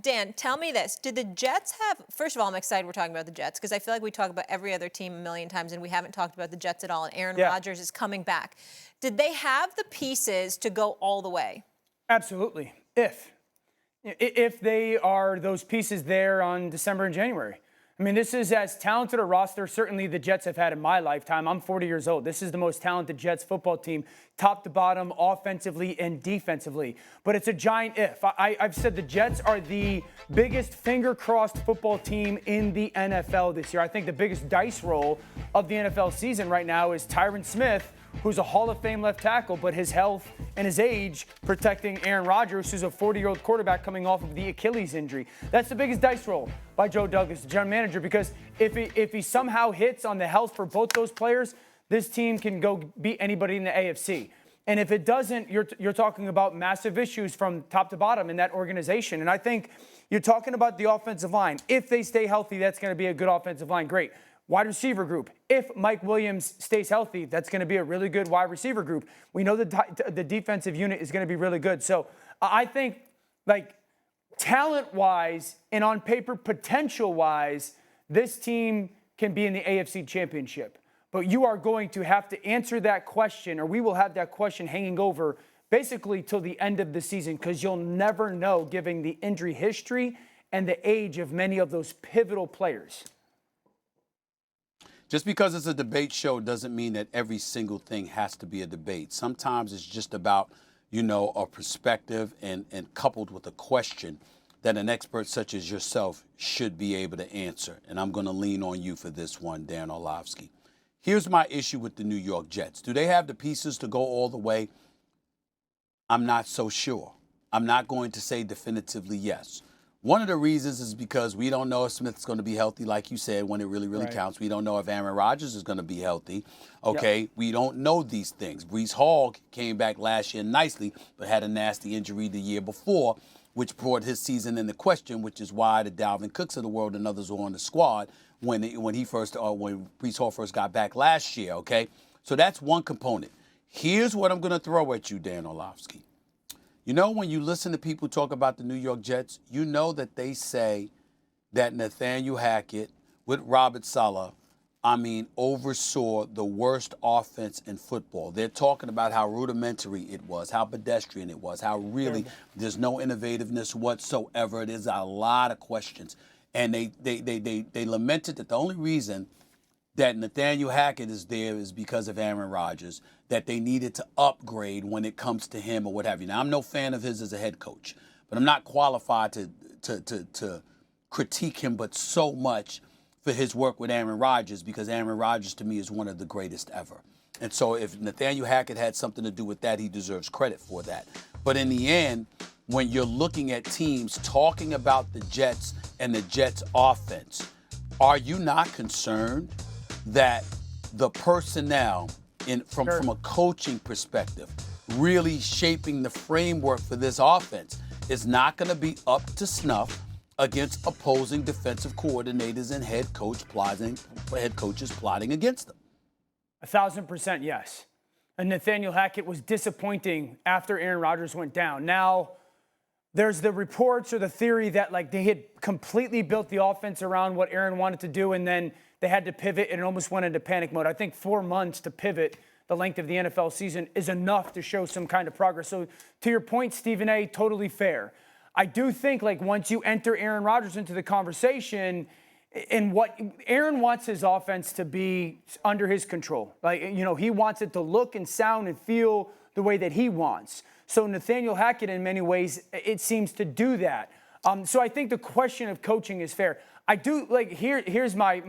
Dan, tell me this. Did the Jets have, first of all, I'm excited we're talking about the Jets because I feel like we talk about every other team a million times and we haven't talked about the Jets at all, and Aaron Rodgers is coming back. Did they have the pieces to go all the way? Absolutely. If they are those pieces there on December and January. I mean, this is as talented a roster certainly the Jets have had in my lifetime. I'm 40 years old. This is the most talented Jets football team, top to bottom, offensively and defensively. But it's a giant if. I've said the Jets are the biggest finger-crossed football team in the NFL this year. I think the biggest dice roll of the NFL season right now is Tyron Smith, who's a Hall of Fame left tackle, but his health and his age protecting Aaron Rodgers, who's a 40-year-old quarterback coming off of the Achilles injury. That's the biggest dice roll by Joe Douglas, the general manager, because if he somehow hits on the health for both those players, this team can go beat anybody in the AFC. And if it doesn't, you're talking about massive issues from top to bottom in that organization. And I think you're talking about the offensive line. If they stay healthy, that's going to be a good offensive line. Great. Wide receiver group. If Mike Williams stays healthy, that's going to be a really good wide receiver group. We know the defensive unit is going to be really good. So I think, like, talent-wise and on paper potential-wise, this team can be in the AFC Championship. But you are going to have to answer that question, or we will have that question hanging over basically till the end of the season, because you'll never know, given the injury history and the age of many of those pivotal players. Just because it's a debate show doesn't mean that every single thing has to be a debate. Sometimes it's just about, a perspective and coupled with a question that an expert such as yourself should be able to answer. And I'm going to lean on you for this one, Dan Orlovsky. Here's my issue with the New York Jets. Do they have the pieces to go all the way? I'm not so sure. I'm not going to say definitively yes. One of the reasons is because we don't know if Smith's going to be healthy, like you said, when it really counts. We don't know if Aaron Rodgers is going to be healthy. Okay, yep. We don't know these things. Breece Hall came back last year nicely, but had a nasty injury the year before, which brought his season into question, which is why the Dalvin Cooks of the world and others were on the squad when Breece Hall first got back last year. Okay, so that's one component. Here's what I'm going to throw at you, Dan Orlovsky. When you listen to people talk about the New York Jets, you know that they say that Nathaniel Hackett with Robert Saleh, oversaw the worst offense in football. They're talking about how rudimentary it was, how pedestrian it was, how really there's no innovativeness whatsoever. There's a lot of questions. And they lamented that the only reason that Nathaniel Hackett is there is because of Aaron Rodgers, that they needed to upgrade when it comes to him or what have you. Now, I'm no fan of his as a head coach, but I'm not qualified to critique him but so much for his work with Aaron Rodgers, because Aaron Rodgers, to me, is one of the greatest ever. And so if Nathaniel Hackett had something to do with that, he deserves credit for that. But in the end, when you're looking at teams talking about the Jets and the Jets offense, are you not concerned that the personnel from a coaching perspective, really shaping the framework for this offense, is not going to be up to snuff against opposing defensive coordinators and head coaches plotting against them? 1,000% yes. And Nathaniel Hackett was disappointing after Aaron Rodgers went down. Now, there's the reports or the theory that they had completely built the offense around what Aaron wanted to do, and then they had to pivot and it almost went into panic mode. I think 4 months to pivot the length of the NFL season is enough to show some kind of progress. So to your point, Stephen A., totally fair. I do think once you enter Aaron Rodgers into the conversation, and what Aaron wants his offense to be under his control. He wants it to look and sound and feel the way that he wants. So Nathaniel Hackett, in many ways, it seems to do that. So I think the question of coaching is fair. I do here's my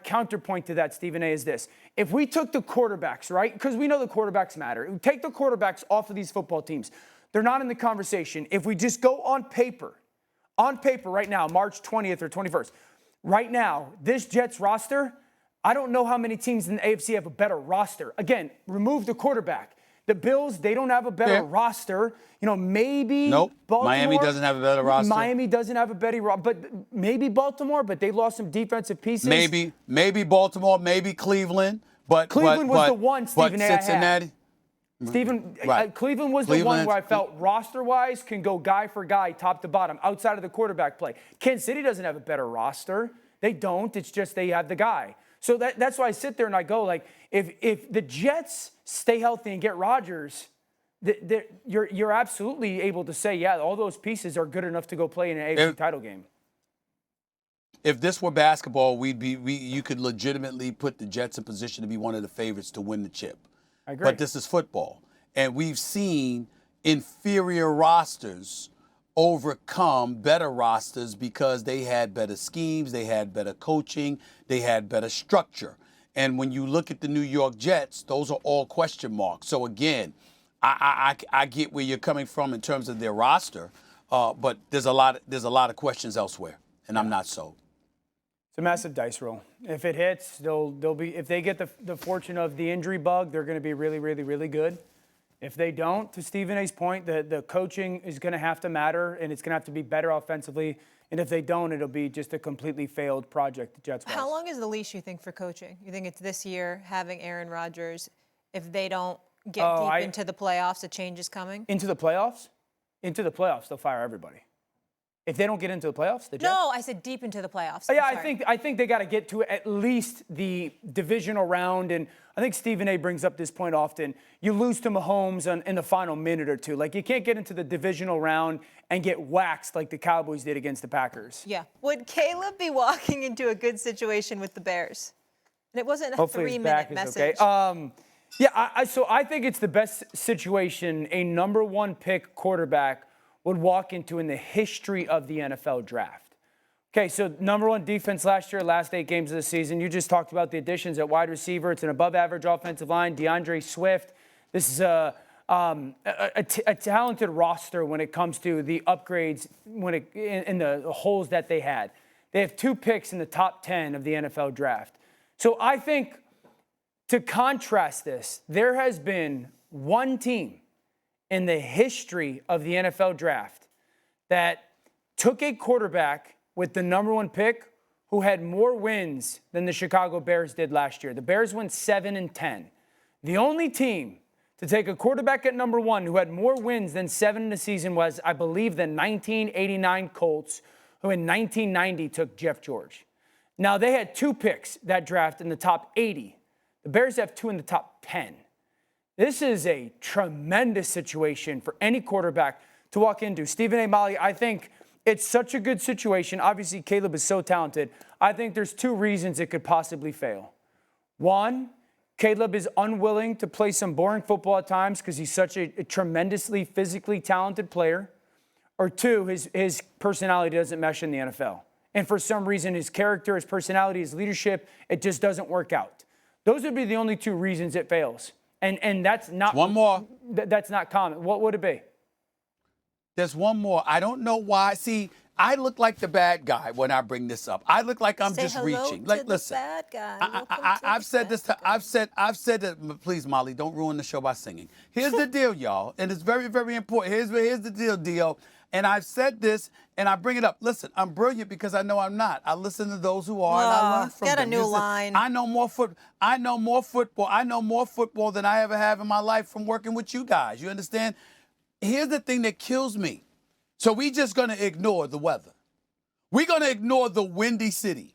counterpoint to that, Stephen A., is this. If we took the quarterbacks, right, because we know the quarterbacks matter, take the quarterbacks off of these football teams. They're not in the conversation. If we just go on paper right now, March 20th or 21st, right now, this Jets roster, I don't know how many teams in the AFC have a better roster. Again, remove the quarterback. The Bills, they don't have a better roster. Maybe Nope. Baltimore. Miami doesn't have a better roster. Miami doesn't have a better roster, but maybe Baltimore, but they lost some defensive pieces. Maybe Baltimore, maybe Cleveland. But Cleveland was the one, Stephen A. But Cincinnati. Cleveland was the one where I felt roster-wise can go guy for guy, top to bottom, outside of the quarterback play. Kansas City doesn't have a better roster. They don't. It's just they have the guy. So that's why I sit there and I go, like, if the Jets stay healthy and get Rodgers, you're absolutely able to say, yeah, all those pieces are good enough to go play in an AFC title game. If this were basketball, you could legitimately put the Jets in position to be one of the favorites to win the chip. I agree. But this is football. And we've seen inferior rosters overcome better rosters because they had better schemes, they had better coaching, they had better structure. And when you look at the New York Jets, those are all question marks. So again, I get where you're coming from in terms of their roster, but there's a lot of questions elsewhere, and I'm not sold. It's a massive dice roll. If it hits, they'll be. If they get the fortune of the injury bug, they're going to be really, really, really good. If they don't, to Stephen A's point, the coaching is going to have to matter, and it's going to have to be better offensively. And if they don't, it'll be just a completely failed project, the Jets. How long is the leash, you think, for coaching? You think it's this year, having Aaron Rodgers? If they don't get deep into the playoffs, a change is coming? Into the playoffs? Into the playoffs, they'll fire everybody. If they don't get into the playoffs, the Jets? No, I said deep into the playoffs. Yeah, I think they got to get to at least the divisional round. And I think Stephen A brings up this point often. You lose to Mahomes in the final minute or two. Like, you can't get into the divisional round and get waxed like the Cowboys did against the Packers. Yeah. Would Caleb be walking into a good situation with the Bears? And it wasn't a Hopefully 3-minute message. Okay. So I think it's the best situation a number one pick quarterback would walk into in the history of the NFL draft. Okay, so number one defense last year, last 8 games of the season. You just talked about the additions at wide receiver. It's an above-average offensive line. DeAndre Swift. This is a talented roster when it comes to the upgrades in the holes that they had. They have 2 picks in the top 10 of the NFL draft. So I think to contrast this, there has been one team in the history of the NFL draft that took a quarterback with the number one pick who had more wins than the Chicago Bears did last year. The Bears went 7-10. The only team to take a quarterback at number one who had more wins than 7 in the season was, I believe, the 1989 Colts, who in 1990 took Jeff George. Now, they had 2 picks that draft in the top 80. The Bears have 2 in the top 10. This is a tremendous situation for any quarterback to walk into. Stephen A. Molly, I think it's such a good situation. Obviously, Caleb is so talented. I think there's 2 reasons it could possibly fail. One, Caleb is unwilling to play some boring football at times because he's such a tremendously physically talented player. Or 2, his personality doesn't mesh in the NFL. And for some reason, his character, his personality, his leadership, it just doesn't work out. Those would be the only 2 reasons it fails. And that's not one more. That's not common. What would it be? There's one more. I don't know why. See, I look like the bad guy when I bring this up. I look like I'm Say just hello reaching. To Like, the listen. bad guy. I've said this. I've said that. Please, Molly, don't ruin the show by singing. Here's the deal, y'all, and it's very, very important. Here's the deal, Dio. And I've said this, and I bring it up. Listen, I'm brilliant because I know I'm not. I listen to those who are, and I learn from them. Get a new line. I know more football. I know more football than I ever have in my life from working with you guys. You understand? Here's the thing that kills me. So we just going to ignore the weather. We're going to ignore the windy city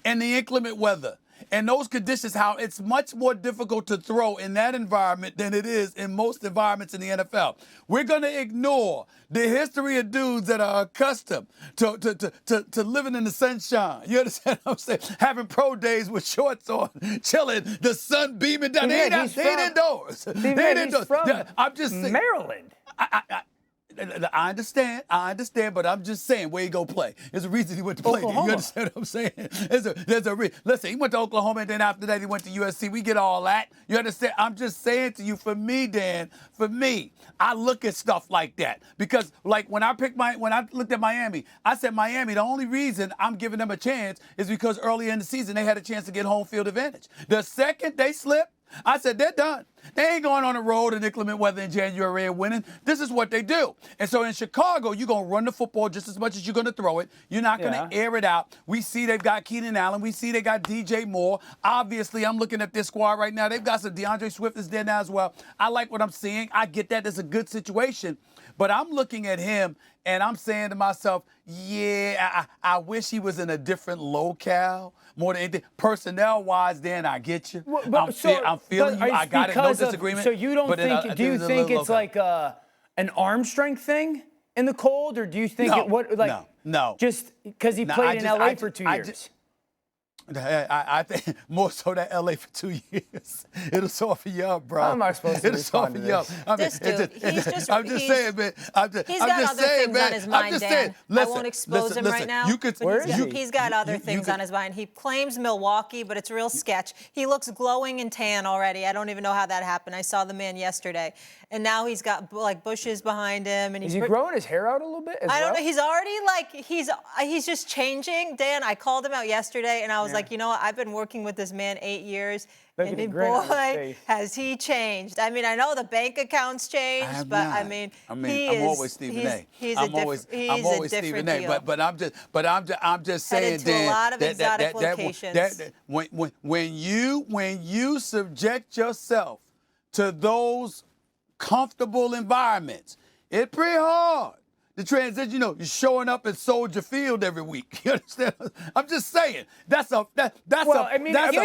and the inclement weather and those conditions, how it's much more difficult to throw in that environment than it is in most environments in the NFL. We're going to ignore the history of dudes that are accustomed to living in the sunshine. You understand what I'm saying? Having pro days with shorts on, chilling, the sun beaming down. They ain't indoors. They ain't indoors. I'm just saying. Maryland. I understand, but I'm just saying where he go play. There's a reason he went to play there. You understand what I'm saying? There's a reason. Listen, he went to Oklahoma, and then after that he went to USC. We get all that. You understand? I'm just saying to you, for me, Dan, I look at stuff like that because, like, when I looked at Miami, I said Miami. The only reason I'm giving them a chance is because earlier in the season they had a chance to get home field advantage. The second they slip, I said, they're done. They ain't going on the road in inclement weather in January and winning. This is what they do. And so in Chicago, you're going to run the football just as much as you're going to throw it. You're not going to air it out. We see they've got Keenan Allen. We see they got DJ Moore. Obviously, I'm looking at this squad right now. They've got some DeAndre Swift is there now as well. I like what I'm seeing. I get that. It's a good situation. But I'm looking at him, and I'm saying to myself, yeah, I wish he was in a different locale more than anything. Personnel-wise, Dan, I get you. I'm feeling you. I got it. No disagreement. So you don't think? Do you think it's like an arm strength thing in the cold, or do you think no? Just because he played in LA for 2 years. I think more so that LA for 2 years. It'll soften you up, bro. How am I supposed to respond to this? I mean, I'm just saying, man. He's got other things on his mind, Dan. I won't expose him right now. He's got other things on his mind. He claims Milwaukee, but it's real sketch. He looks glowing and tan already. I don't even know how that happened. I saw the man yesterday, and now he's got like bushes behind him. And is he growing his hair out a little bit? I don't know. He's already like he's just changing. Dan, I called him out yesterday, and I was like, you know what? I've been working with this man 8 years, and boy, has he changed. I mean, I know the bank account's changed, but I mean, I'm always Stephen A. I'm always Stephen A. But I'm just saying, headed to a lot of exotic locations. When you subject yourself to those comfortable environments, it's pretty hard. The transition, you're showing up at Soldier Field every week. You understand? I'm just saying. That's a you're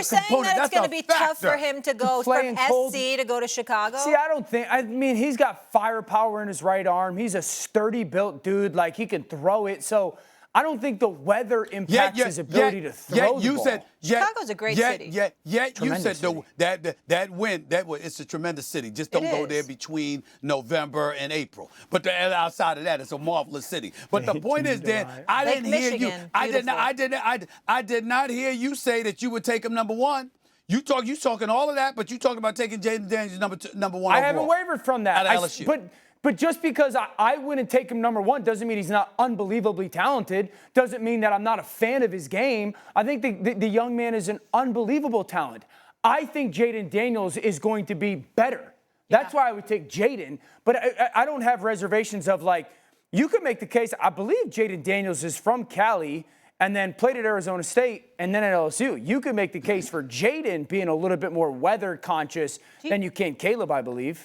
saying that it's going to be tough for him to go from SC to go to Chicago? See, I mean, he's got firepower in his right arm. He's a sturdy built dude. Like, he can throw it. So I don't think the weather impacts his ability to throw the ball. Chicago's a great city. You said that win, it's a tremendous city. Just don't go there between November and April. But outside of that, it's a marvelous city. But the point is, Dan, I didn't hear you. I did not hear you say that you would take him number one. You talking all of that, but you talking about taking Jaden Daniels number one. I haven't wavered from that. Out of LSU. But just because I wouldn't take him number one doesn't mean he's not unbelievably talented, doesn't mean that I'm not a fan of his game. I think the young man is an unbelievable talent. I think Jaden Daniels is going to be better. That's why I would take Jaden. But I don't have reservations of, like, you could make the case. I believe Jaden Daniels is from Cali and then played at Arizona State and then at LSU. You could make the case for Jaden being a little bit more weather conscious than you can Caleb, I believe.